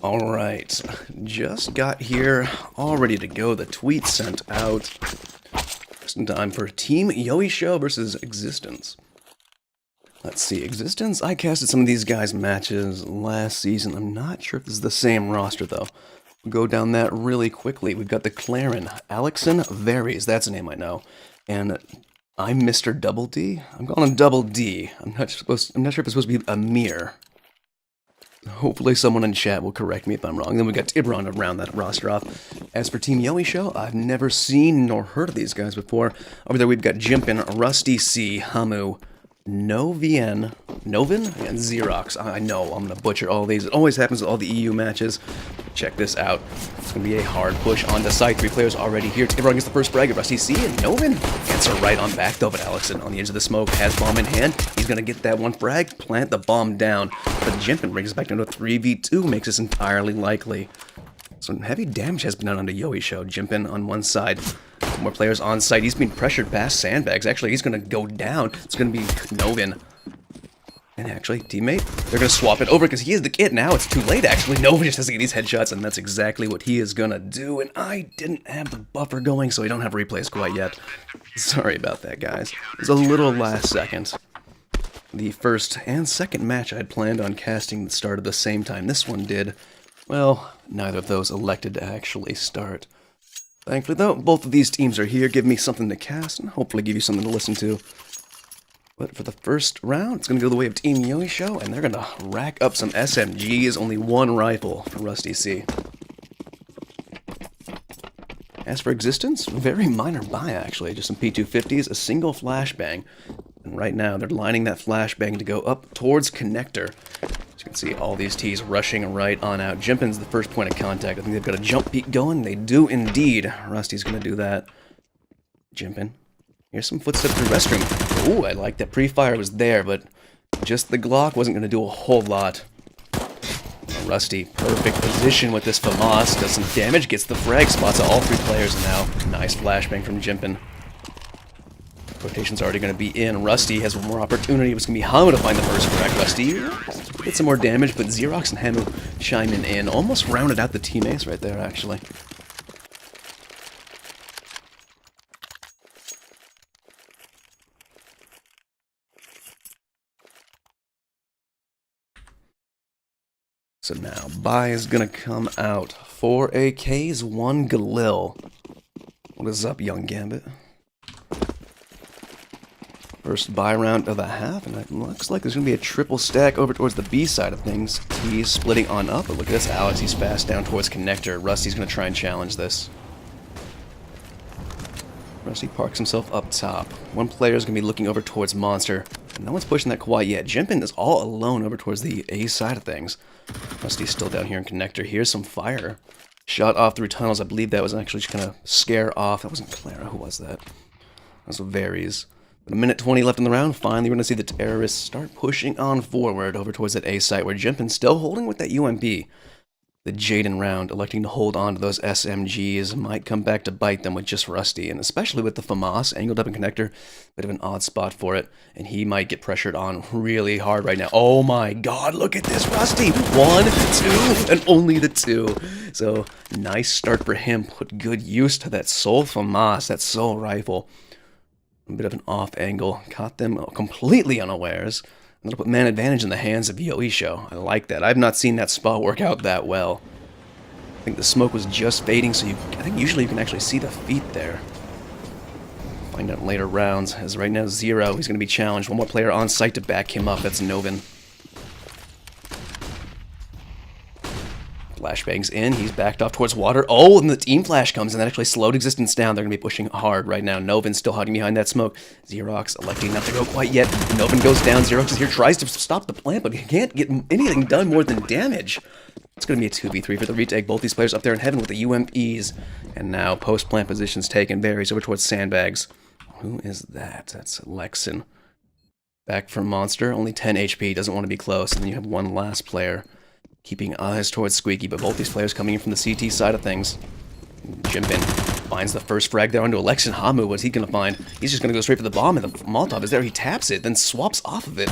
Alright, just got here, all ready to go. The tweet sent out. Just in time for Team Yoisho versus x6tence. Let's see, x6tence, I casted some of these guys' matches last season. I'm not sure if this is the same roster, though. We'll go down that really quickly. We've got the Clarin, Alexon Varies, that's a name I know. And I'm Mr. Double D. I'm calling him Double D. I'm not sure if it's supposed to be a mirror. Hopefully someone in chat will correct me if I'm wrong. Then we got Tibron to round that roster off. As for Team Yoisho, I've never seen nor heard of these guys before. Over there we've got Jimpin, Rusty C, Hamu, Novin, and Xerox. I know I'm going to butcher all these. It always happens with all the EU matches. Check this out. It's going to be a hard push on the side. 3 players already here. Tibron gets the first frag of Rusty C, and Novin answer right on back, though, but Alexon on the edge of the smoke has bomb in hand. He's going to get that one frag, plant the bomb down. But Jimpin brings us back down to a 3v2, makes this entirely likely. Some heavy damage has been done onto Yoisho. Jimpin on one side. More players on site. He's being pressured past sandbags. Actually, he's going to go down. It's going to be Novin. And actually, teammate, they're going to swap it over because he is the kid now. It's too late, actually. Novin just has to get these headshots, and that's exactly what he is going to do. And I didn't have the buffer going, so I don't have replays quite yet. Sorry about that, guys. It was a little last second. The first and second match I had planned on casting started the same time this one did. Well, neither of those elected to actually start. Thankfully, though, both of these teams are here. Give me something to cast and hopefully give you something to listen to. But for the first round, it's going to go the way of Team Yoisho, and they're going to rack up some SMGs. Only one rifle for Rusty C. As for x6tence, very minor buy, actually. Just some P250s, a single flashbang. And right now, they're lining that flashbang to go up towards connector. As you can see, all these T's rushing right on out. Jimpin's the first point of contact. I think they've got a jump peek going. They do indeed. Rusty's going to do that. Jimpin. Here's some footsteps through restroom. Ooh, I like that pre-fire was there, but just the Glock wasn't going to do a whole lot. Rusty, perfect position with this FAMAS. Does some damage, gets the frag, spots all 3 players now. Nice flashbang from Jimpin. Rotation's already going to be in. Rusty has one more opportunity. It's going to be Hamu to find the first frag. Rusty get some more damage, but Xerox and Hamu chiming in. Almost rounded out the teammates right there, actually. So now, buy is going to come out. 4 AKs, 1 Galil. What is up, young Gambit? First buy round of the half, and it looks like there's going to be a triple stack over towards the B side of things. T's splitting on up, but look at this, Alex, he's fast down towards connector. Rusty's going to try and challenge this. Rusty parks himself up top. One player is going to be looking over towards Monster. No one's pushing that quite yet. Jimpin is all alone over towards the A side of things. Rusty's still down here in connector. Here's some fire. Shot off through tunnels. I believe that was actually just going to scare off. That wasn't Clara. Who was that? That was Varies. With a minute 20 left in the round, finally we're going to see the terrorists start pushing on forward over towards that A site where Jimpin's still holding with that UMP. The Jaden round, electing to hold on to those SMGs, might come back to bite them with just Rusty, and especially with the FAMAS angled up in connector, bit of an odd spot for it, and he might get pressured on really hard right now. Oh my god, look at this Rusty! 1, 2, and only the 2. So, nice start for him, put good use to that Soul FAMAS, that Soul rifle. A bit of an off angle, caught them completely unawares. That'll put man advantage in the hands of Yoisho. I like that. I've not seen that spot work out that well. I think the smoke was just fading, so I think usually you can actually see the feet there. Find out in later rounds, as right now Zero, he's going to be challenged. One more player on site to back him up. That's Novin. Flashbangs in, he's backed off towards water. Oh, and the team flash comes, and that actually slowed x6tence down. They're going to be pushing hard right now. Novin's still hiding behind that smoke. Xerox electing not to go quite yet. Novin goes down. Xerox is here, tries to stop the plant, but he can't get anything done more than damage. It's going to be a 2v3 for the retake. Both these players up there in heaven with the UMPs. And now post-plant positions taken. Varies over towards sandbags. Who is that? That's Lexin. Back from Monster. Only 10 HP. Doesn't want to be close. And then you have one last player. Keeping eyes towards Squeaky, but both these players coming in from the CT side of things. Jimpin finds the first frag there onto Alexon. Hamu, what's he going to find? He's just going to go straight for the bomb, and the Molotov is there. He taps it, then swaps off of it.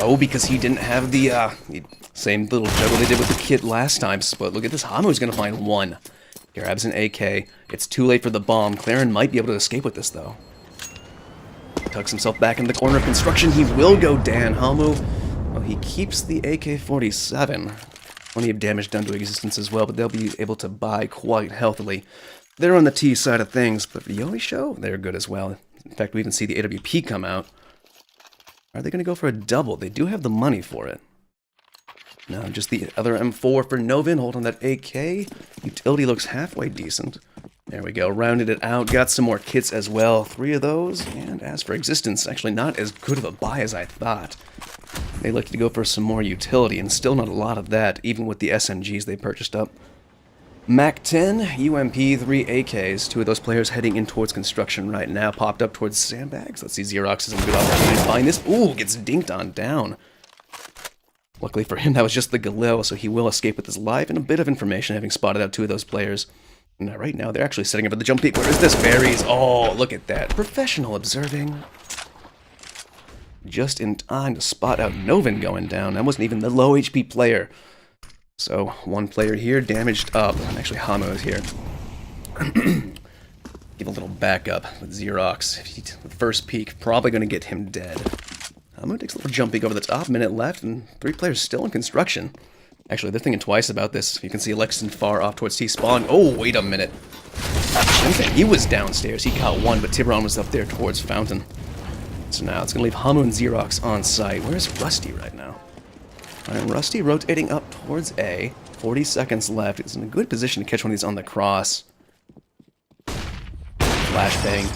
Oh, because he didn't have the same little juggle they did with the kit last time. But look at this. Hamu's going to find one. He grabs an AK. It's too late for the bomb. Claren might be able to escape with this, though. Tucks himself back in the corner of construction. He will go down. Hamu, well, he keeps the AK-47. Plenty of damage done to Existence as well, but they'll be able to buy quite healthily. They're on the T side of things, but Yoisho, they're good as well. In fact, we even see the AWP come out. Are they going to go for a double? They do have the money for it. No, just the other M4 for Novin, holding that AK. Utility looks halfway decent. There we go, rounded it out. Got some more kits as well. 3 of those. And as for Existence, actually not as good of a buy as I thought. They elected to go for some more utility, and still not a lot of that, even with the SMGs they purchased up. MAC-10, UMP, 3 AKs. 2 of those players heading in towards construction right now. Popped up towards sandbags. Let's see, Xerox is in a good opportunity to find this. Ooh, gets dinked on down. Luckily for him, that was just the Galil, so he will escape with his life and a bit of information, having spotted out 2 of those players. And right now, they're actually setting up at the jump peak. Where is this? Berries. Oh, look at that. Professional observing. Just in time to spot out Novin going down. That wasn't even the low HP player. So, 1 player here, damaged up. And actually, Hamu is here. Give a little backup with Xerox. The first peak, probably going to get him dead. Hamu takes a little jump peek over the top, minute left, and 3 players still in construction. Actually, they're thinking twice about this. You can see Alexin far off towards T-spawn. Oh, wait a minute. He was downstairs. He caught 1, but Tiburon was up there towards Fountain. So now it's going to leave Hamu and Xerox on site. Where's Rusty right now? Alright, Rusty rotating up towards A. 40 seconds left. He's in a good position to catch one of these on the cross. Flashbang.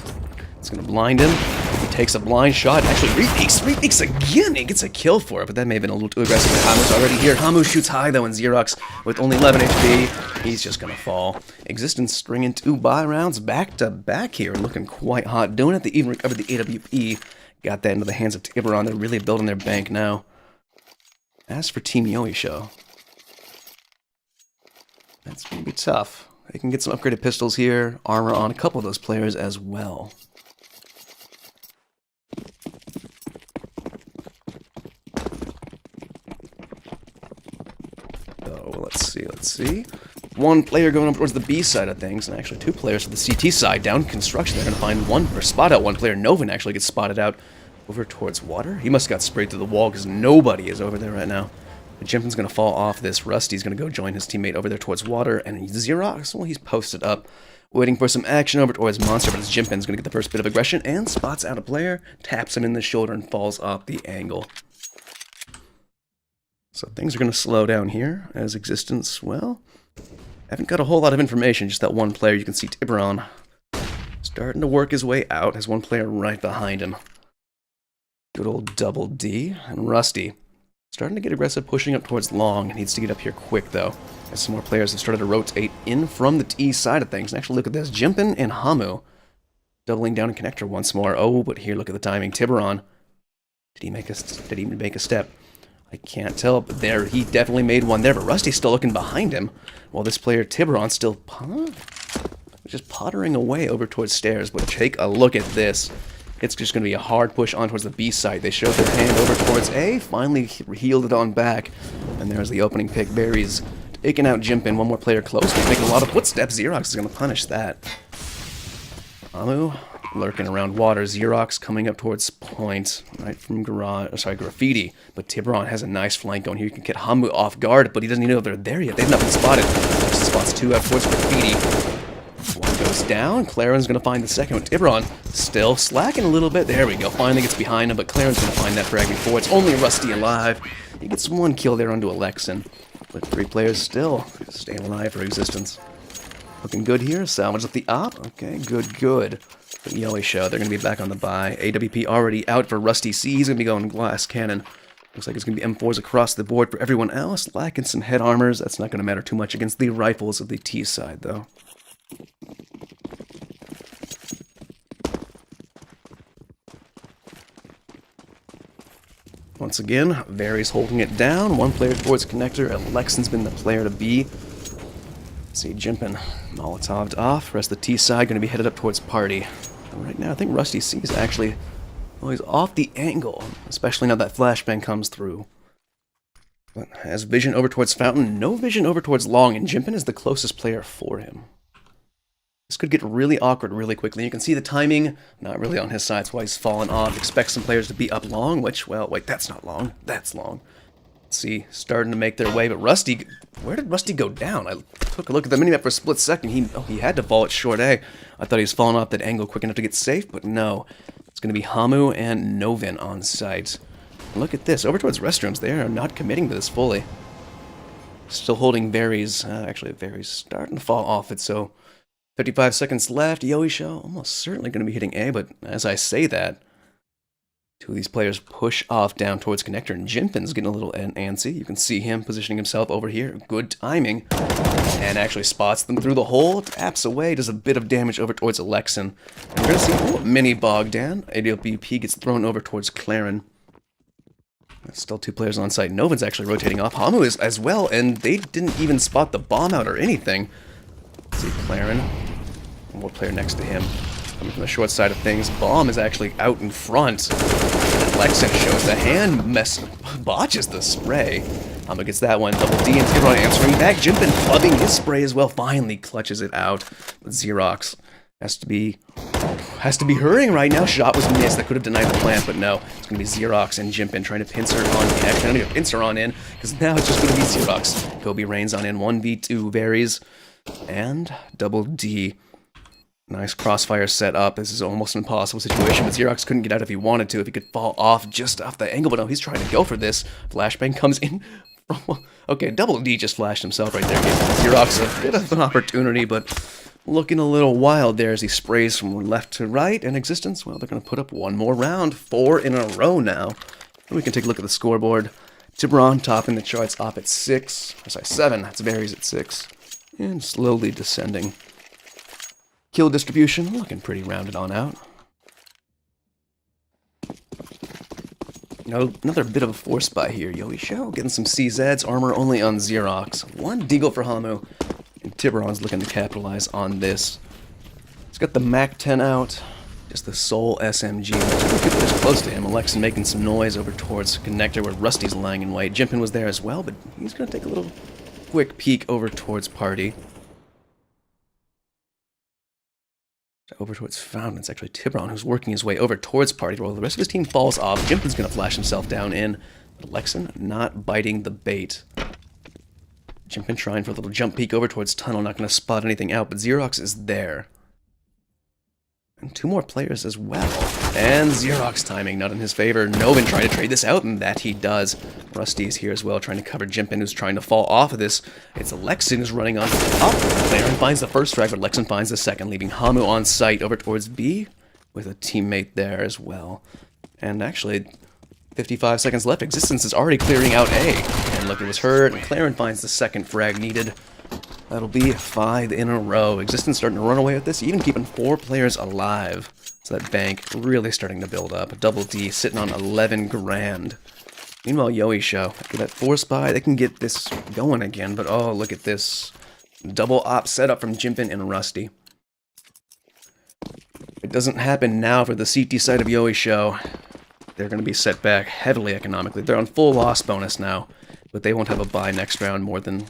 It's going to blind him. He takes a blind shot and actually repeaks again. He gets a kill for it, but that may have been a little too aggressive. Hamu's already here. Hamu shoots high, though, and Xerox, with only 11 HP, he's just going to fall. Existence stringing 2 buy rounds back-to-back here and looking quite hot. Doing it, they even recovered the AWP. Got that into the hands of Tiburon. They're really building their bank now. As for Team Yoisho, that's going to be tough. They can get some upgraded pistols here, armor on a couple of those players as well. So, let's see. 1 player going up towards the B side of things, and actually 2 players to the CT side. Down construction, they're going to find 1, or spot out 1 player. Novin actually gets spotted out over towards water. He must have got sprayed through the wall because nobody is over there right now. But Jimpin's going to fall off this. Rusty's going to go join his teammate over there towards water. And Xerox, well, he's posted up, waiting for some action over towards Monster. But it's Jimpin's going to get the first bit of aggression and spots out a player, taps him in the shoulder, and falls off the angle. So things are going to slow down here as Existence, well, haven't got a whole lot of information. Just that 1 player. You can see Tiburon starting to work his way out. Has 1 player right behind him. Good old double D. And Rusty starting to get aggressive, pushing up towards long. Needs to get up here quick, though, as some more players have started to rotate in from the T side of things. And actually, look at this. Jimpin and Hamu doubling down in connector once more. Oh, but here, look at the timing. Tiburon. Did he make a step? I can't tell, but there, he definitely made one there. But Rusty's still looking behind him, while this player, Tiburon, still just pottering away over towards stairs. But take a look at this. It's just going to be a hard push on towards the B side. They showed their hand over towards A, finally healed it on back. And there's the opening pick. Berries taking out Jimpin. 1 more player close. He's making a lot of footsteps. Xerox is going to punish that. Hamu lurking around water. Xerox coming up towards point, right from Graffiti. But Tiburon has a nice flank going here. You can get Hamu off guard, but he doesn't even know if they're there yet. They've not been spotted. Spots 2 out towards Graffiti. 1 goes down. Claren's going to find the second one. Tiburon still slacking a little bit. There we go. Finally gets behind him, but Claren's going to find that frag before. It's only Rusty alive. He gets 1 kill there onto Alexin. But 3 players still staying alive for Existence. Looking good here. Salvage at the op. Okay, good. But Yoisho, they're going to be back on the buy. AWP already out for Rusty C. He's going to be going glass cannon. Looks like it's going to be M4s across the board for everyone else. Lacking some head armors. That's not going to matter too much against the rifles of the T side, though. Once again, Varys holding it down. 1 player towards connector. Alexin's been the player to be. See, Jimpin Molotov'd off. Rest of the T side going to be headed up towards party. And right now, I think Rusty C is actually Oh, he's off the angle, especially now that flashbang comes through. But has vision over towards Fountain, no vision over towards Long, and Jimpin is the closest player for him. This could get really awkward really quickly. You can see the timing, not really on his side, that's why he's fallen off. Expect some players to be up Long, which, well, wait, that's not Long, that's Long. Let's see, starting to make their way, but Rusty, where did Rusty go down? I took a look at the minimap for a split second. He had to fall at short A. I thought he was falling off that angle quick enough to get safe, but no. It's going to be Hamu and Novin on site. Look at this. Over towards restrooms. They are not committing to this fully. Still holding Varies. Actually, Varies starting to fall off it, so 55 seconds left. Yoisho almost certainly going to be hitting A, but as I say that, two of these players push off down towards connector, and Jimpin's getting a little antsy. You can see him positioning himself over here. Good timing. And actually spots them through the hole, taps away, does a bit of damage over towards Alexin. And we're going to see mini Bogdan. AWP gets thrown over towards Claren. Still two players on site. Novin's actually rotating off. Hamu is as well, and they didn't even spot the bomb out or anything. Let's see, Claren. One more player next to him. Coming from the short side of things. Bomb is actually out in front. Alexin shows the hand botches the spray. Hamu gets that one. Double D and Tiburon answering back. Jimpin clubbing his spray as well. Finally clutches it out. But Xerox has to be hurrying right now. Shot was missed. That could have denied the plant, but no. It's going to be Xerox and Jimpin trying to pincer on in. Actually, I'm going to pincer on in, because now it's just going to be Xerox. Kobe Reigns on in. 1v2 Varies. And Double D. Nice crossfire set up. This is almost an impossible situation, but Xerox couldn't get out if he wanted to, if he could fall off just off the angle, but no, he's trying to go for this. Flashbang comes in. Okay, Double D just flashed himself right there. Gave Xerox a bit of an opportunity, but looking a little wild there as he sprays from left to right. And Existence, well, they're going to put up one more round. 4 in a row now. And we can take a look at the scoreboard. Tiburon topping the charts off at 6. Or sorry, 7. That's Varies at 6. And slowly descending. Kill distribution looking pretty rounded on out. Another bit of a force buy here. Yoisho getting some CZs. Armor only on Xerox. One deagle for Hamu. And Tiburon's looking to capitalize on this. He's got the MAC-10 out. Just the sole SMG. People just close to him. Alexin making some noise over towards connector where Rusty's lying in white. Jimpin was there as well, but he's going to take a little quick peek over towards Party. Over towards Fountain. It's actually Tiburon who's working his way over towards Party. While the rest of his team falls off, Jimpin's going to flash himself down in. But Alexin not biting the bait. Jimpin trying for a little jump peek over towards Tunnel. Not going to spot anything out, but Xerox is there. And two more players as well. And Xerox timing not in his favor. Novin trying to trade this out, and that he does. Rusty is here as well, trying to cover Jimpin, who's trying to fall off of this. It's Alexin who's running on top there and finds the first frag, but Alexin finds the second, leaving Hamu on site over towards B with a teammate there as well. And actually, 55 seconds left. Existence is already clearing out A. And look, it was hurt. Claren finds the second frag needed. That'll be 5 in a row. Existence starting to run away with this, even keeping 4 players alive. So that bank really starting to build up. Double D sitting on 11 grand. Meanwhile, Yoisho, after that force buy, they can get this going again. But oh, look at this. Double op setup from Jimpin and Rusty. It doesn't happen now for the CT side of Yoisho. They're going to be set back heavily economically. They're on full loss bonus now. But they won't have a buy next round more than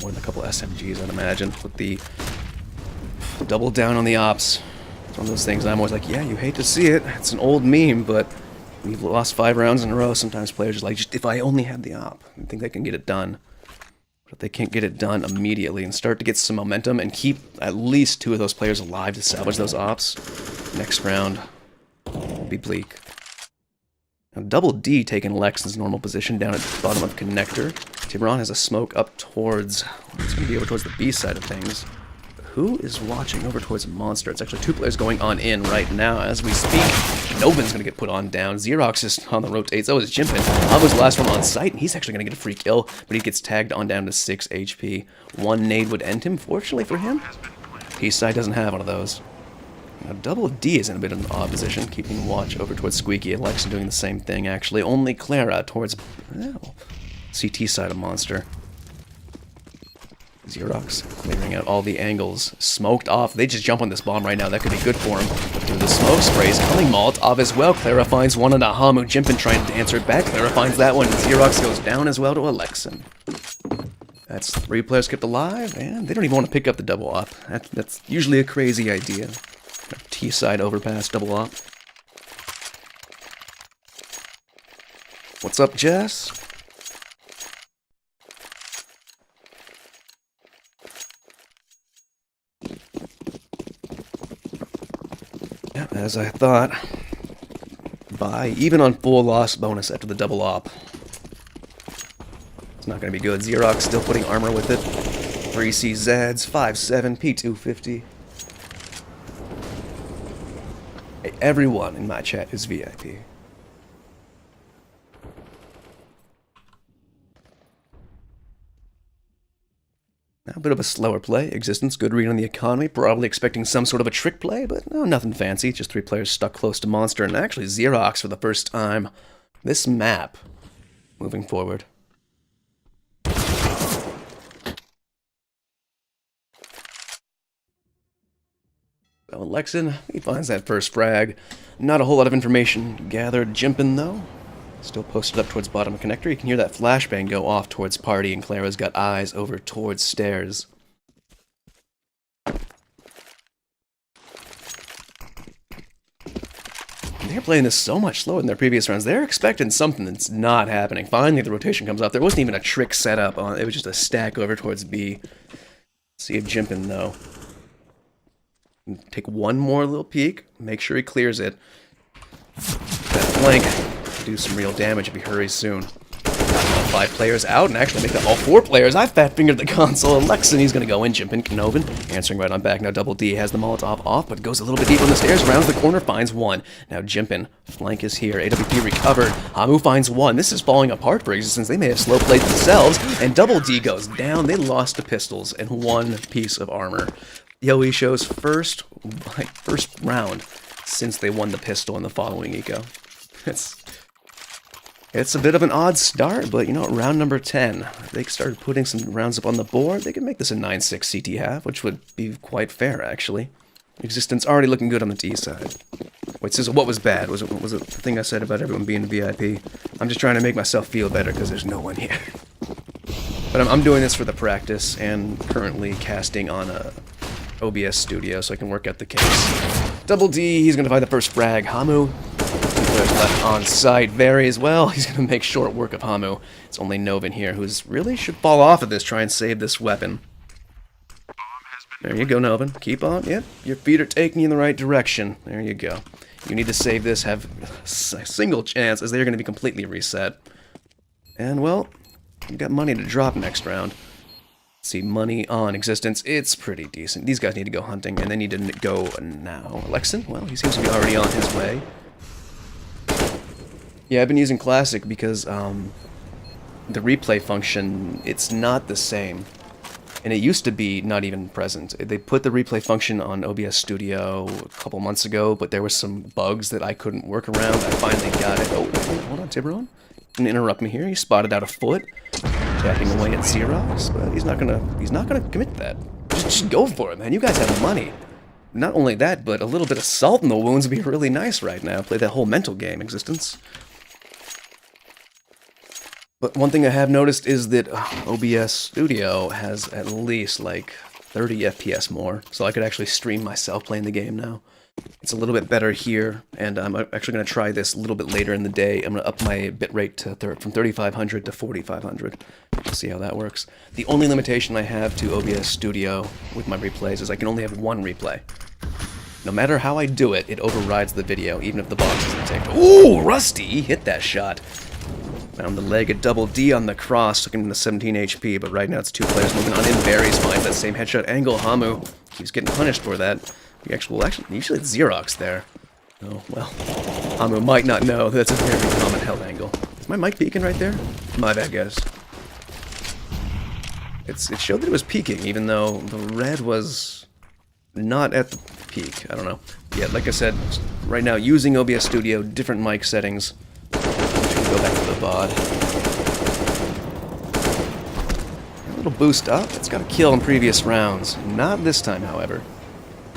a couple SMGs, I'd imagine, with the double down on the ops. It's one of those things I'm always like, yeah, you hate to see it. It's an old meme, but we've lost 5 rounds in a row. Sometimes players are like, just if I only had the op, I think they can get it done. But they can't get it done immediately and start to get some momentum and keep at least 2 of those players alive to salvage those ops. Next round will be bleak. Now, Double D taking Alexin's normal position down at the bottom of connector. Tiburon has a smoke up towards, it's going to be over towards the B side of things. Who is watching over towards Monster? It's actually 2 players going on in right now as we speak. Novin's going to get put on down. Xerox is on the rotate, so is Jimpin. Hamu's the last one on site, and he's actually going to get a free kill, but he gets tagged on down to 6 HP. 1 nade would end him, fortunately for him. East side doesn't have one of those. Now, Double D is in a bit of an odd position, keeping watch over towards Squeaky. Alexin doing the same thing, actually. Only Clara towards CT side of Monster. Xerox clearing out all the angles. Smoked off. They just jump on this bomb right now. That could be good for him. But they're the smoke sprays. Coming Molotov as well. Clara finds one on a Hamu. Jimpin trying to answer it back. Clara finds that one. Xerox goes down as well to Alexin. That's 3 players kept alive, and they don't even want to pick up the double op. That's usually a crazy idea. T-side overpass, double op. What's up, Jess? Yeah, as I thought. Bye. Even on full loss bonus after the double op. It's not going to be good. Xerox still putting armor with it. 3C Zads, 5.7, P250. Hey, everyone in my chat is VIP. Now, a bit of a slower play. Existence, good read on the economy. Probably expecting some sort of a trick play, but no, nothing fancy. Just 3 players stuck close to Monster. And actually, Xerox for the first time. This map moving forward. So Alexin, he finds that first frag. Not a whole lot of information gathered. Jimpin, though, still posted up towards bottom of connector. You can hear that flashbang go off towards party, and Clara's got eyes over towards stairs. They're playing this so much slower than their previous rounds. They're expecting something that's not happening. Finally, the rotation comes off. There wasn't even a trick set up on it. It was just a stack over towards B. See if Jimpin, though. Take one more little peek. Make sure he clears it. That flank will do some real damage if he hurries soon. 5 players out, and actually make that all 4 players. I fat-fingered the console. Alexin, he's going to go in. Jimpin, Knoven, answering right on back. Now Double D has the Molotov off, but goes a little bit deep on the stairs. Rounds the corner, finds one. Now Jimpin, flank is here. AWP recovered. Hamu finds one. This is falling apart for Existence. They may have slow-played themselves, and Double D goes down. They lost the pistols and 1 piece of armor. Yoisho's first round since they won the pistol in the following eco. It's a bit of an odd start, but you know, round number 10, if they started putting some rounds up on the board, they could make this a 9-6 CT half, which would be quite fair, actually. Existence already looking good on the D side. Wait, so what was bad? Was it the thing I said about everyone being VIP? I'm just trying to make myself feel better because there's no one here. But I'm doing this for the practice, and currently casting on a OBS studio so I can work out the case. Double D, he's going to find the first frag. Hamu, 2 players left on site. Very as well. He's going to make short work of Hamu. It's only Novin here who's really should fall off of this, try and save this weapon. There you go, Novin. Keep on. Yep, your feet are taking you in the right direction. There you go. You need to save this, have a single chance, as they're going to be completely reset. And, well, you got money to drop next round. See, money on Existence, it's pretty decent. These guys need to go hunting, and they need to go now. Alexin, well, he seems to be already on his way. Yeah, I've been using Classic because the replay function, it's not the same. And it used to be not even present. They put the replay function on OBS Studio a couple months ago, but there were some bugs that I couldn't work around. I finally got it. Oh, hold on, Tiburon. Didn't interrupt me here. He spotted out a foot. Tapping away at Xerox, but he's not gonna commit to that. Just go for it, man. You guys have money. Not only that, but a little bit of salt in the wounds would be really nice right now. Play that whole mental game, Existence. But one thing I have noticed is that OBS Studio has at least like 30 FPS more, so I could actually stream myself playing the game now. It's a little bit better here, and I'm actually going to try this a little bit later in the day. I'm going to up my bitrate to from 3500 to 4500. See how that works. The only limitation I have to OBS Studio with my replays is I can only have 1 replay. No matter how I do it, it overrides the video, even if the box isn't taped. Ooh, Rusty! He hit that shot. Found the leg at Double D on the cross, took him to 17 HP, but right now it's 2 players moving on in. Barry's finds that same headshot angle. Hamu, he's getting punished for that. Actually, usually it's Xerox there. Oh, well. Hamu might not know that's a very common hell angle. Is my mic peeking right there? My bad, guys. It showed that it was peaking, even though the red was not at the peak. I don't know. Yeah, like I said, right now, using OBS Studio, different mic settings. Go back to the VOD. A little boost up. It's got a kill in previous rounds. Not this time, however.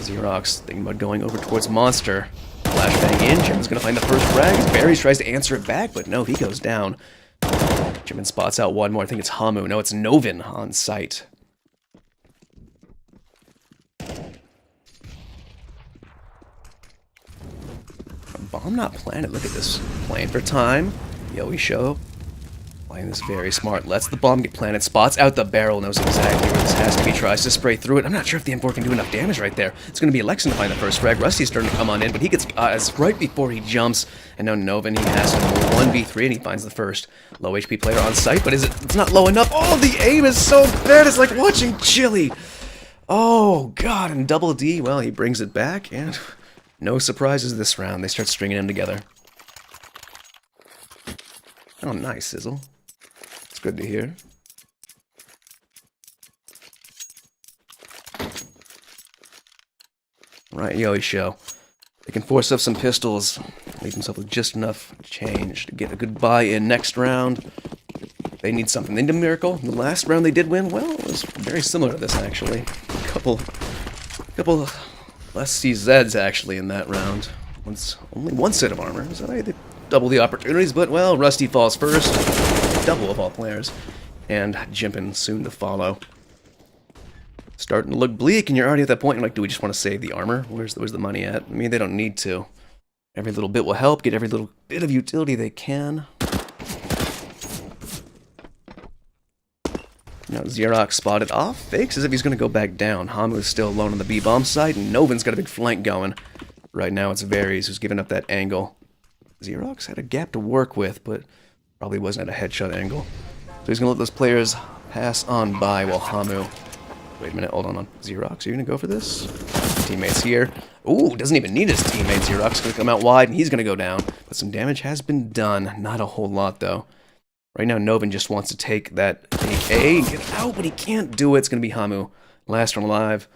Xerox thinking about going over towards Monster. Flashbang in, Jimin's gonna find the first frag. Barry's tries to answer it back, but no, he goes down. Jimin spots out one more. I think it's Hamu. No, it's Novin on site. Bomb not planted. Look at this. Playing for time. Yoisho playing this very smart. Lets the bomb get planted. Spots out the barrel. Knows exactly where this has to be. Tries to spray through it. I'm not sure if the M4 can do enough damage right there. It's going to be Alexin to find the first frag. Rusty's starting to come on in, but he gets right before he jumps. And now Novin, he has to 1v3, and he finds the first low HP player on site. But it's not low enough. Oh, the aim is so bad. It's like watching Chili. Oh, God. And Double D, well, he brings it back, and no surprises this round. They start stringing them together. Oh, nice, Sizzle. It's good to hear. Right, Yoisho. They can force up some pistols. Leave himself with just enough change to get a good buy-in next round. They need something. They need a miracle. The last round they did win, well, it was very similar to this, actually. A couple less CZs, actually, in that round. Only one set of armor. So they double the opportunities, but, well, Rusty falls first. Double of all players. And Jimpin soon to follow. Starting to look bleak, and you're already at that point, you're like, do we just want to save the armor? Where's the money at? I mean, they don't need to. Every little bit will help. Get every little bit of utility they can. Now Xerox spotted off. Fakes as if he's going to go back down. Hamu's still alone on the B-bomb side, and Novin's got a big flank going. Right now it's Varys who's giving up that angle. Xerox had a gap to work with, but probably wasn't at a headshot angle. So he's going to let those players pass on by while Hamu... Wait a minute, hold on. Xerox, are you going to go for this? Teammates here. Ooh, doesn't even need his teammate. Xerox going to come out wide, and he's going to go down. But some damage has been done. Not a whole lot, though. Right now, Novin just wants to take that AK and get out, but he can't do it. It's going to be Hamu. Last one alive.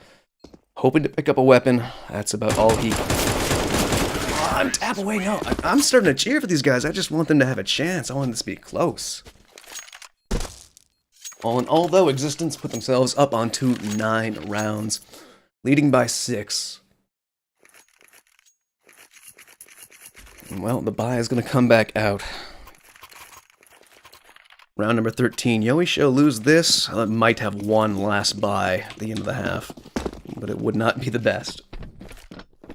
Hoping to pick up a weapon. That's about all he... Oh, I'm tap away. No, I'm starting to cheer for these guys. I just want them to have a chance. I want this to be close. All in all, though, Existence put themselves up onto 9 rounds, leading by 6. And, well, the buy is going to come back out. Round number 13. Yoisho lose this. Might have one last buy at the end of the half, but it would not be the best.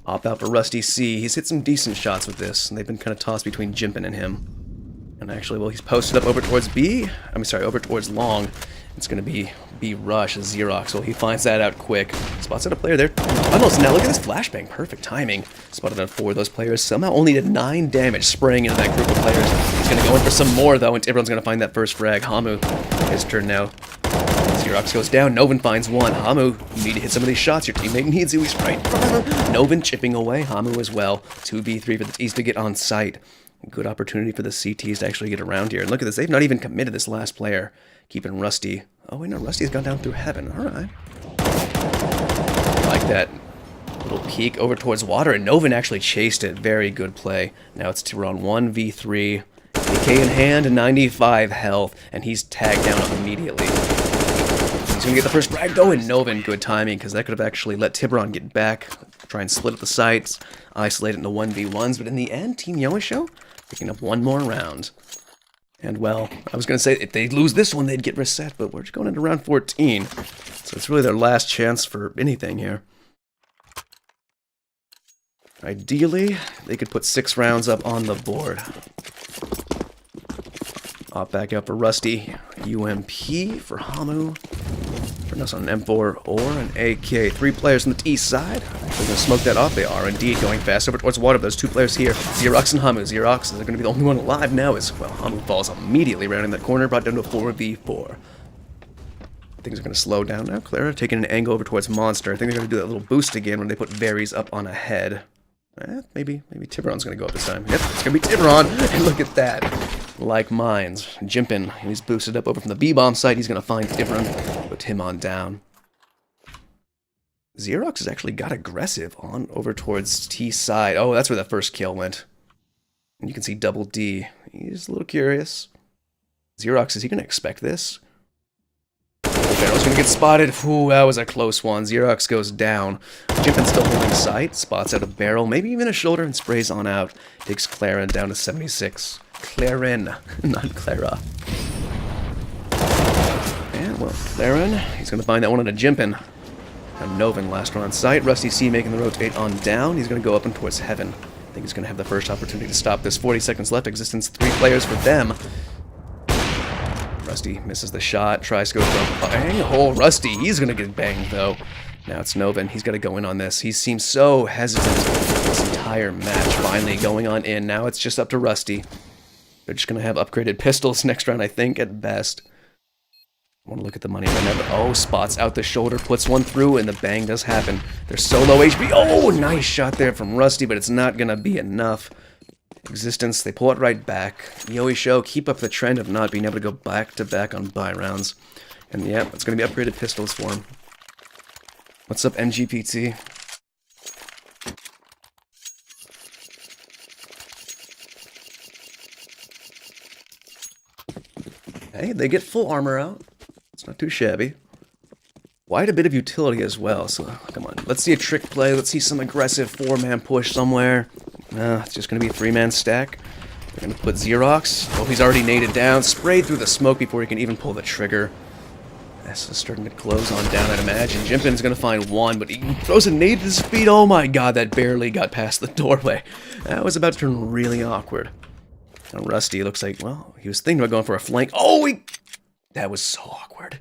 Opt out for Rusty C. He's hit some decent shots with this, and they've been kind of tossed between Jimpin and him. And actually, well, he's posted up over towards B. Over towards Long. It's going to be B rush as Xerox. Well, he finds that out quick. Spots out a player there. Almost. Now look at this flashbang. Perfect timing. Spotted out 4 of those players. Somehow only did 9 damage spraying into that group of players. He's going to go in for some more, though, and everyone's going to find that first frag. Hamu, his turn now. Xerox goes down. Novin finds one. Hamu, you need to hit some of these shots. Your teammate needs you. He's right in front of him. Novin chipping away. Hamu as well. 2v3 for the T's to get on site. Good opportunity for the CTs to actually get around here. And look at this. They've not even committed this last player. Keeping Rusty. Oh, wait, no. Rusty's gone down through heaven. All right. Like that little peek over towards water. And Novin actually chased it. Very good play. Now it's Tiburon 1v3. AK in hand, 95 health. And he's tagged down immediately. He's going to get the first frag, though. And Novin, good timing, because that could have actually let Tiburon get back. Try and split up the sights. Isolate it into 1v1s. But in the end, Team Yoisho picking up one more round. And, well, I was going to say, if they lose this one, they'd get reset, but we're just going into round 14. So it's really their last chance for anything here. Ideally, they could put 6 rounds up on the board. Opt back out for Rusty. UMP for Hamu. Turn us on an M4 or an AK. 3 players on the east side. They're going to smoke that off. They are indeed going fast over towards water. Those 2 players here, Xerox and Hamu. Xerox is going to be the only one alive now as, well, Hamu falls immediately rounding that corner, brought down to a 4v4. Things are going to slow down now. Clara taking an angle over towards Monster. I think they're going to do that little boost again when they put Varys up on ahead. Maybe Tiburon's going to go up this time. Yep, it's going to be Tiburon. And look at that. Like mines. Jimpin, he's boosted up over from the B-bomb side. He's going to find Tiburon, put him on down. Xerox has actually got aggressive on over towards T side. Oh, that's where the first kill went. And you can see Double D. He's a little curious. Xerox, is he going to expect this? Barrel's gonna get spotted. Ooh, that was a close one. Xerox goes down. Jimpin still holding sight. Spots out a barrel, maybe even a shoulder, and sprays on out. Takes Claren down to 76. Claren, not Clara. And, well, Claren, he's gonna find that one on a Jimpin. And Novin last one on sight. Rusty C making the rotate on down. He's gonna go up and towards heaven. I think he's gonna have the first opportunity to stop this. 40 seconds left. Existence 3 players for them. Rusty misses the shot, tries to go for a bang. Oh, Rusty, he's gonna get banged though. Now it's Novin, he's gotta go in on this. He seems so hesitant this entire match. Finally going on in. Now it's just up to Rusty. They're just gonna have upgraded pistols next round, I think, at best. I want to look at the money right now, but oh, spots out the shoulder, puts one through, and the bang does happen. They're so low HP. Oh, nice shot there from Rusty, but it's not gonna be enough. Existence, they pull it right back. Yoisho, keep up the trend of not being able to go back-to-back on buy rounds. And yeah, it's going to be upgraded pistols for him. What's up, NGPT? Hey, they get full armor out. It's not too shabby. Quite a bit of utility as well, so come on. Let's see a trick play. Let's see some aggressive 4-man push somewhere. It's just going to be a 3-man stack. They're going to put Xerox. Oh, he's already naded down. Sprayed through the smoke before he can even pull the trigger. This is starting to close on down, I'd imagine. Jimpin's going to find one, but he throws a nade to his feet. Oh my god, that barely got past the doorway. That was about to turn really awkward. Now Rusty looks like, well, he was thinking about going for a flank. Oh, that was so awkward.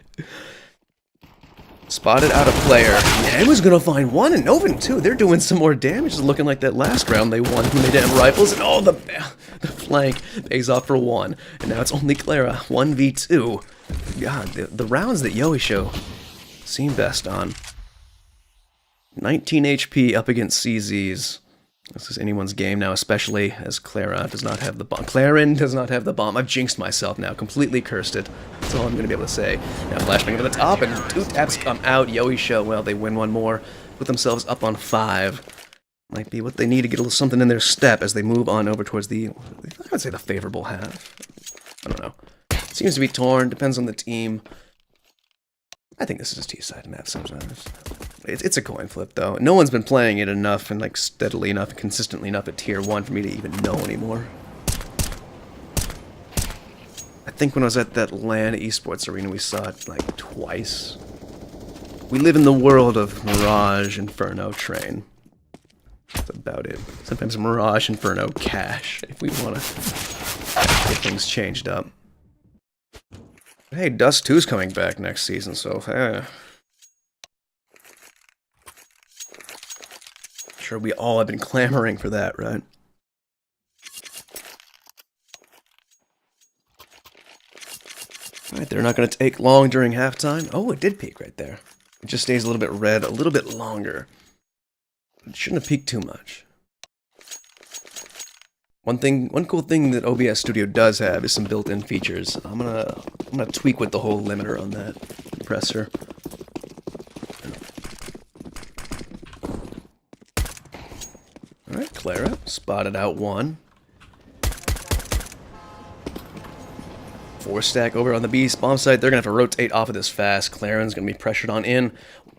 Spotted out a player. And was gonna find one, and Novin too. They're doing some more damage. It's looking like that last round they won when they didn't have rifles. And oh, the flank pays off for one. And now it's only Clara. 1v2. God, the rounds that Yoisho seem best on. 19 HP up against CZs. This is anyone's game now, especially as Clara does not have the bomb. Claren does not have the bomb. I've jinxed myself now. Completely cursed it. That's all I'm going to be able to say. Now flashbang over the top, and 2 taps come out. Yoisho, well, they win one more. Put themselves up on 5. Might be what they need to get a little something in their step as they move on over towards the, I would say the favorable half. I don't know. Seems to be torn. Depends on the team. I think this is a T-side map sometimes. It's a coin flip, though. No one's been playing it enough and like steadily enough and consistently enough at Tier 1 for me to even know anymore. I think when I was at that LAN esports arena, we saw it like twice. We live in the world of Mirage, Inferno, Train. That's about it. Sometimes Mirage, Inferno, Cash, if we want to get things changed up. Hey, Dust 2's coming back next season, so sure we all have been clamoring for that, right? Alright, they're not going to take long during halftime. Oh, it did peak right there. It just stays a little bit red, a little bit longer. It shouldn't have peaked too much. One cool thing that OBS Studio does have is some built-in features. I'm gonna tweak with the whole limiter on that compressor. All right, Clara spotted out one. 4 stack over on the B bomb site. They're gonna have to rotate off of this fast. Claren's gonna be pressured on in.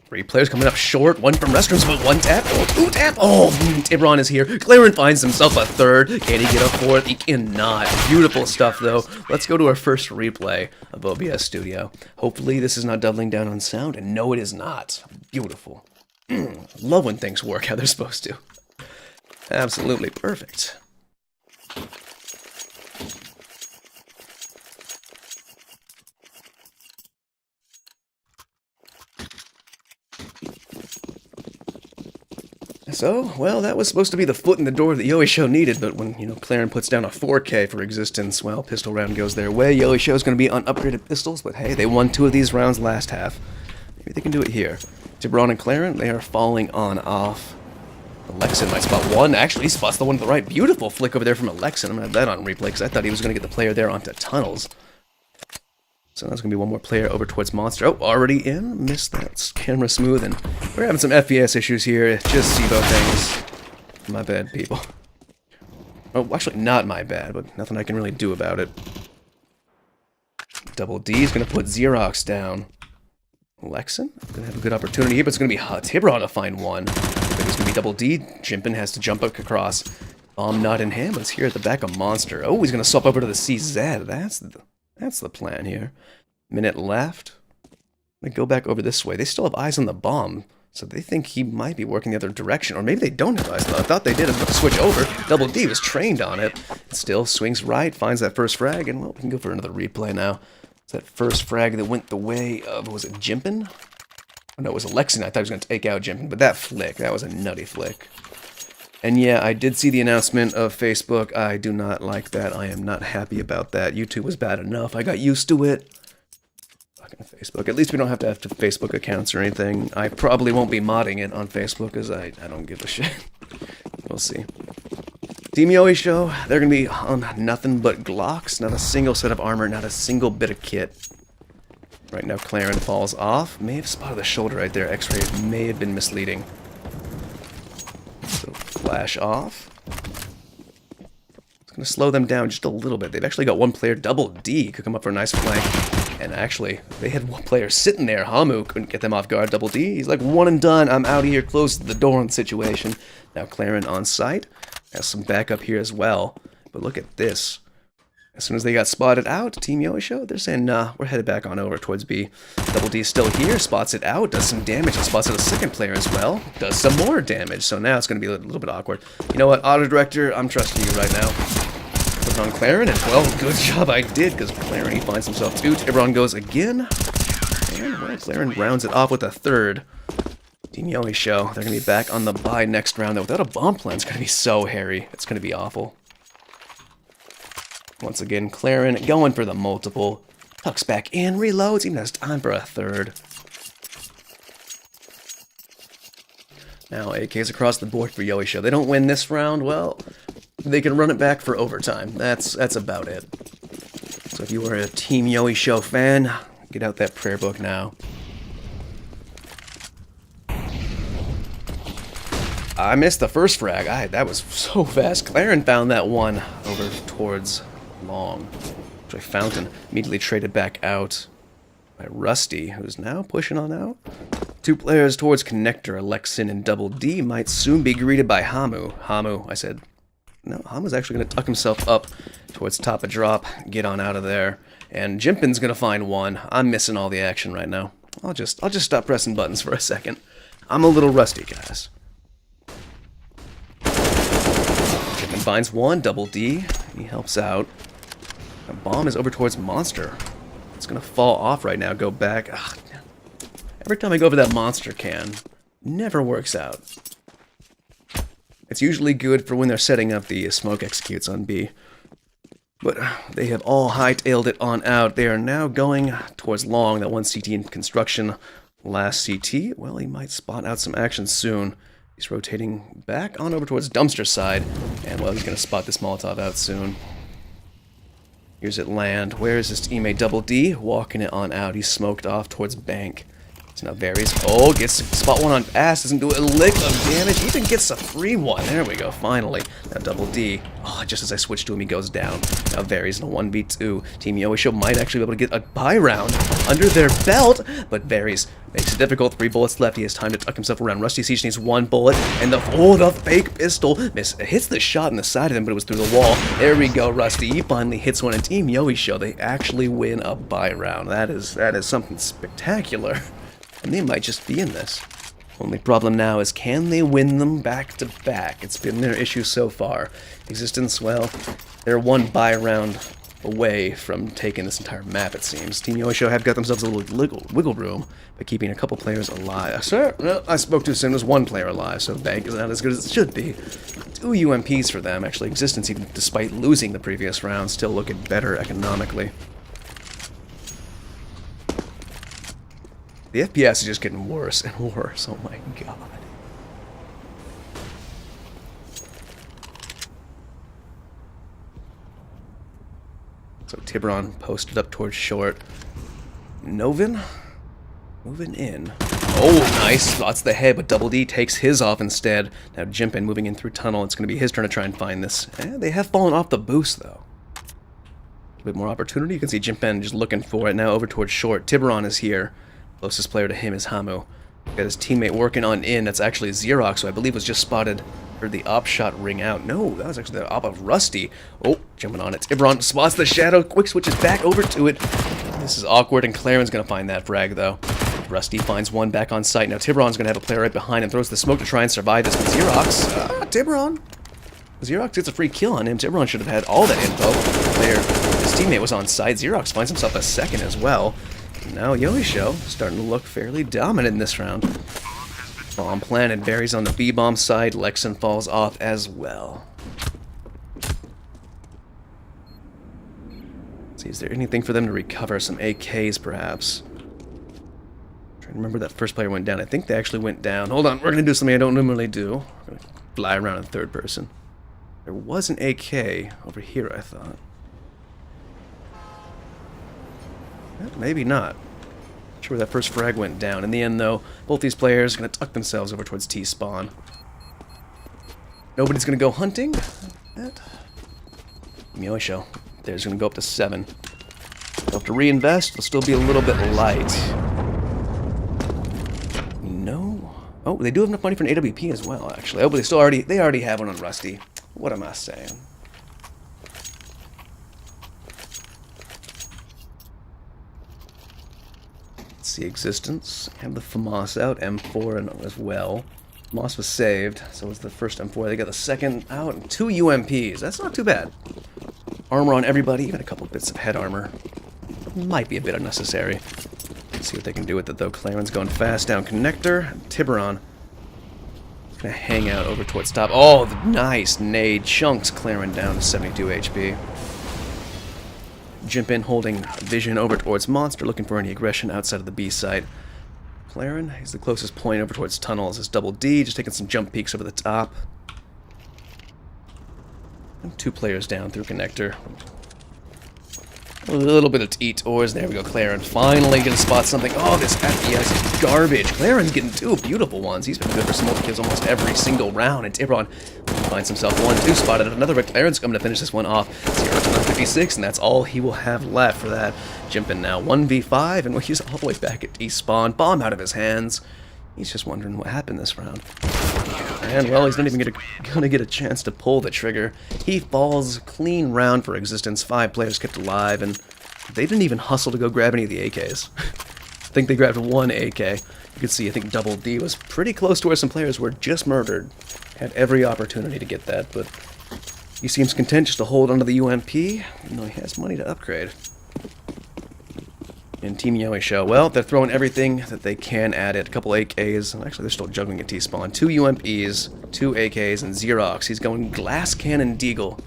3 players coming up short. 1 from Restaurants, but 1 tap. Oh, 2 tap. Oh, Tibron is here. Claren finds himself a 3rd. Can he get a 4th? He cannot. Beautiful stuff, though. Let's go to our first replay of OBS Studio. Hopefully, this is not doubling down on sound. And no, it is not. Beautiful. Love when things work how they're supposed to. Absolutely perfect. So, well, that was supposed to be the foot in the door that Yoisho needed, but when, Claren puts down a 4K for Existence, well, pistol round goes their way. Yoisho's going to be on upgraded pistols, but hey, they won 2 of these rounds last half. Maybe they can do it here. Tibron and Claren, they are falling on off. Alexin might spot one. Actually, he spots the one to the right. Beautiful flick over there from Alexin. I'm going to have that on replay, because I thought he was going to get the player there onto tunnels. So that's going to be one more player over towards Monster. Oh, already in. Missed that camera smooth, and we're having some FPS issues here. Just CEVO things. My bad, people. Oh, actually, not my bad, but nothing I can really do about it. Double D is going to put Xerox down. Lexin gonna have a good opportunity here, but it's gonna be Tiburon to find one. But it's gonna be double D. Jimpin has to jump up across. Not in hand, but it's here at the back of Monster. Oh, he's gonna swap over to the CZ. That's the plan here. Minute left. I'm gonna go back over this way. They still have eyes on the bomb, so they think he might be working the other direction, or maybe they don't have eyes. I thought they did. I'm about to switch over. Double D was trained on it. Still swings right, finds that first frag, and well, we can go for another replay now. It's that first frag that went the way of, was it Jimpin? Oh, no, it was Alexin. I thought he was going to take out Jimpin, but that flick, that was a nutty flick. And yeah, I did see the announcement of Facebook. I do not like that. I am not happy about that. YouTube was bad enough. I got used to it. Fucking Facebook. At least we don't have to have Facebook accounts or anything. I probably won't be modding it on Facebook because I don't give a shit. We'll see. Team Yoisho, they're going to be on nothing but Glocks, not a single set of armor, not a single bit of kit. Right now, Claren falls off. May have spotted the shoulder right there. X-ray may have been misleading. So, flash off. It's going to slow them down just a little bit. They've actually got one player, Double D, could come up for a nice flank. And actually, they had one player sitting there. Hamu couldn't get them off guard. Double D, he's like, one and done. I'm out of here. Close the door on the situation. Now, Claren on site. Has some backup here as well. But look at this. As soon as they got spotted out, Team Yoisho, they're saying, nah, we're headed back on over towards B. Double D still here, spots it out, does some damage, and spots out a second player as well. Does some more damage, so now it's going to be a little bit awkward. You know what, Auto Director, I'm trusting you right now. Putting on Claren, and well, good job I did, because Claren, he finds himself two. Tiburon goes again. And well, Claren rounds it off with a third. Team Yoisho, they're going to be back on the bye next round, though. Without a bomb plan, it's going to be so hairy. It's going to be awful. Once again, Claren going for the multiple. Tucks back in, reloads, even has time for a third. Now, AKs across the board for Yoisho. They don't win this round, well, they can run it back for overtime. That's about it. So if you are a Team Yoisho fan, get out that prayer book now. I missed the first frag. That was so fast. Claren found that one over towards Long. Which Fountain immediately traded back out by Rusty, who's now pushing on out. Two players towards Connector. Alexin and Double D might soon be greeted by Hamu. Hamu, I said. No, Hamu's actually going to tuck himself up towards top of drop. Get on out of there. And Jimpin's going to find one. I'm missing all the action right now. I'll just stop pressing buttons for a second. I'm a little rusty, guys. Jimpin finds one, Double D. He helps out. The bomb is over towards Monster. It's going to fall off right now, go back. Ugh. Every time I go over that Monster can, never works out. It's usually good for when they're setting up the smoke executes on B. But they have all hightailed it on out. They are now going towards Long, that one CT in construction. Last CT, well, he might spot out some action soon. He's rotating back on over towards Dumpster side. And, well, he's going to spot this Molotov out soon. Here's it land. Where is his teammate Double D? Walking it on out. He's smoked off towards Bank. So now varies. Oh, gets spot one on ass. Doesn't do a lick of damage. Even gets a free one. There we go, finally. Now Double D. Oh, just as I switch to him, he goes down. Now varies in a 1v2. Team Yoisho might actually be able to get a buy round under their belt, but varies. Makes it difficult. 3 bullets left. He has time to tuck himself around. Rusty Siege needs 1 bullet, and the fake pistol hits the shot in the side of him, but it was through the wall. There we go, Rusty. He finally hits one. And Team Yoisho, they actually win a buy round. That is something spectacular. And they might just be in this. Only problem now is, can they win them back to back? It's been their issue so far. Existence, well, they're 1 buy round away from taking this entire map, it seems. Team Yoisho have got themselves a little wiggle room by keeping a couple players alive. Sir, no, I spoke too soon. There's 1 player alive, so Bank is not as good as it should be. 2 UMPs for them. Actually, Existence, even despite losing the previous round, still looking better economically. The FPS is just getting worse and worse. Oh my god. So Tiburon posted up towards short. Novin moving in. Oh, nice. Spots the head, but Double D takes his off instead. Now Jimpin moving in through tunnel. It's going to be his turn to try and find this. They have fallen off the boost, though. A bit more opportunity. You can see Jimpin just looking for it now over towards short. Tiburon is here. Closest player to him is Hamu. Got his teammate working on in. That's actually Xerox, who I believe was just spotted. Heard the op shot ring out. No, that was actually the op of Rusty. Oh, jumping on it. Tiburon spots the shadow. Quick switches back over to it. This is awkward, and Claren's going to find that frag, though. Rusty finds one back on site. Now Tiburon's going to have a player right behind him. Throws the smoke to try and survive this. But Xerox, Tiburon. Xerox gets a free kill on him. Tiburon should have had all that info. His teammate was on site. Xerox finds himself a second as well. Now Yoisho starting to look fairly dominant in this round. Bomb planted, Barry's on the B-bomb side. Lexan falls off as well. Let's see, is there anything for them to recover? Some AKs, perhaps. I'm trying to remember that first player went down. I think they actually went down. Hold on, we're going to do something I don't normally do. We're going to fly around in third person. There was an AK over here, I thought. Maybe not. Not sure where that first frag went down. In the end, though, both these players are going to tuck themselves over towards T-spawn. Nobody's going to go hunting. Yoisho. There's going to go up to 7. They'll have to reinvest. They'll still be a little bit light. No. Oh, they do have enough money for an AWP as well, actually. Oh, but they already have one on Rusty. What am I saying? Let's see, Existence. Have the FAMAS out, M4 as well. FAMAS was saved, so was the first M4. They got the second out, and 2 UMPs. That's not too bad. Armor on everybody, even a couple bits of head armor. Might be a bit unnecessary. Let's see what they can do with it, though. Claren's going fast down connector. Tiburon gonna hang out over towards top. Oh, the nice nade. Chunks Claren down to 72 HP. Jimp in holding vision over towards Monster, looking for any aggression outside of the B site. Claren, he's the closest point over towards tunnels. Is Double D, just taking some jump peeks over the top. And 2 players down through connector. A little bit of eat tours. There we go, Claren. Finally gonna spot something. Oh, this FPS is garbage. Claren's getting 2 beautiful ones. He's been good for smoke kills almost every single round. And Tiburon finds himself 1-2 spotted. Another, but Claren's coming to finish this one off. 0-156, and that's all he will have left for that. Jimpin now 1v5, and he's all the way back at T-spawn. Bomb out of his hands. He's just wondering what happened this round. And, well, he's not even gonna get a chance to pull the trigger. He falls. Clean round for Existence. 5 players kept alive, and they didn't even hustle to go grab any of the AKs. I think they grabbed 1 AK. You can see, I think Double D was pretty close to where some players were just murdered. Had every opportunity to get that, but he seems content just to hold onto the UMP, even though he has money to upgrade. And Team Yoisho, well, they're throwing everything that they can at it. A couple AKs. Actually, they're still juggling at T-spawn. 2 UMPs, 2 AKs, and Xerox. He's going Glass Cannon Deagle.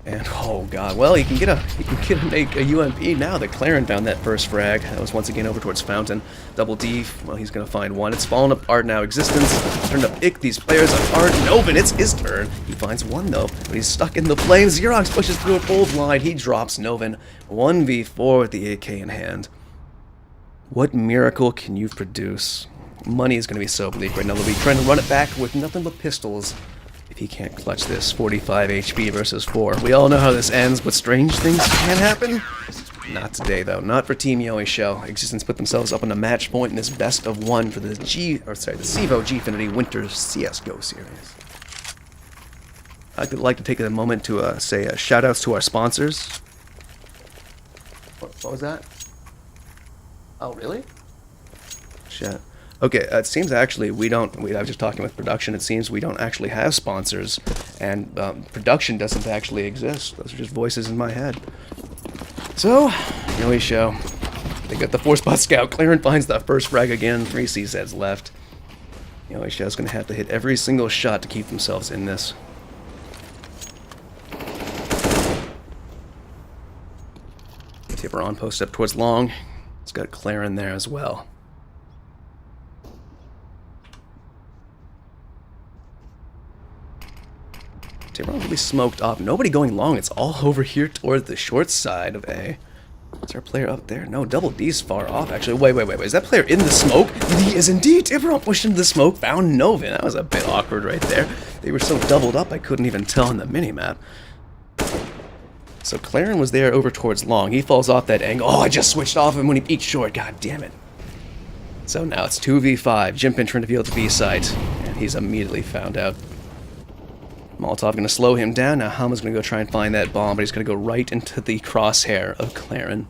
And, oh god, well, he can get a UMP now that Claren found that first frag. That was once again over towards Fountain. Double D, well, he's gonna find one. It's fallen apart now. Existence turned to pick these players apart. Novin, it's his turn. He finds one though, but he's stuck in the flames. Xerox pushes through a full blind. He drops Novin. 1v4 with the AK in hand. What miracle can you produce? Money is gonna be so bleak right now. They'll be trying to run it back with nothing but pistols. If he can't clutch this, 45 HP versus 4. We all know how this ends, but strange things can happen. Not today, though. Not for Team Yoisho. Existence put themselves up on a match point in this best of 1 for the CEVO Gfinity Winter CSGO series. I'd like to take a moment to say shout-outs to our sponsors. What was that? Oh, really? Shit. Okay, it seems actually I was just talking with production, it seems we don't actually have sponsors, and production doesn't actually exist. Those are just voices in my head. So, Yoisho, they got the 4-spot scout. Claren finds the first frag again, 3 CSEDs left. Yoisho's going to have to hit every single shot to keep themselves in this. Tiburon posted up towards long. It's got Claren there as well. Tiburon will be smoked off. Nobody going long. It's all over here towards the short side of A. Is there a player up there? No, Double D's far off, actually. Wait. Is that player in the smoke? He is indeed. Tiburon pushed into the smoke, found Novin. That was a bit awkward right there. They were so doubled up, I couldn't even tell on the minimap. So Claren was there over towards long. He falls off that angle. Oh, I just switched off him when he peeked short. God damn it. So now it's 2v5. Jimpin trying to be able to B site, and he's immediately found out. Molotov going to slow him down. Now Hama's going to go try and find that bomb, but he's going to go right into the crosshair of Claren.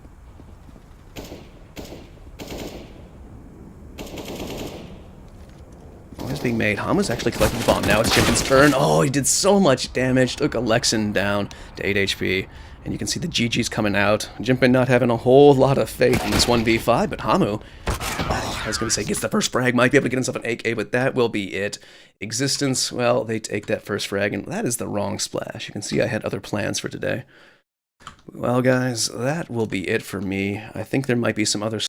Is being made. Hama's actually collecting the bomb. Now it's Jimpin's turn. Oh, he did so much damage. Took Alexin down to 8 HP. And you can see the GG's coming out. Jimpin not having a whole lot of faith in this 1v5, but Hamu, oh, I was going to say, gets the first frag. Might be able to get himself an AK, but that will be it. Existence, well, they take that first frag, and that is the wrong splash. You can see I had other plans for today. Well, guys, that will be it for me. I think there might be some other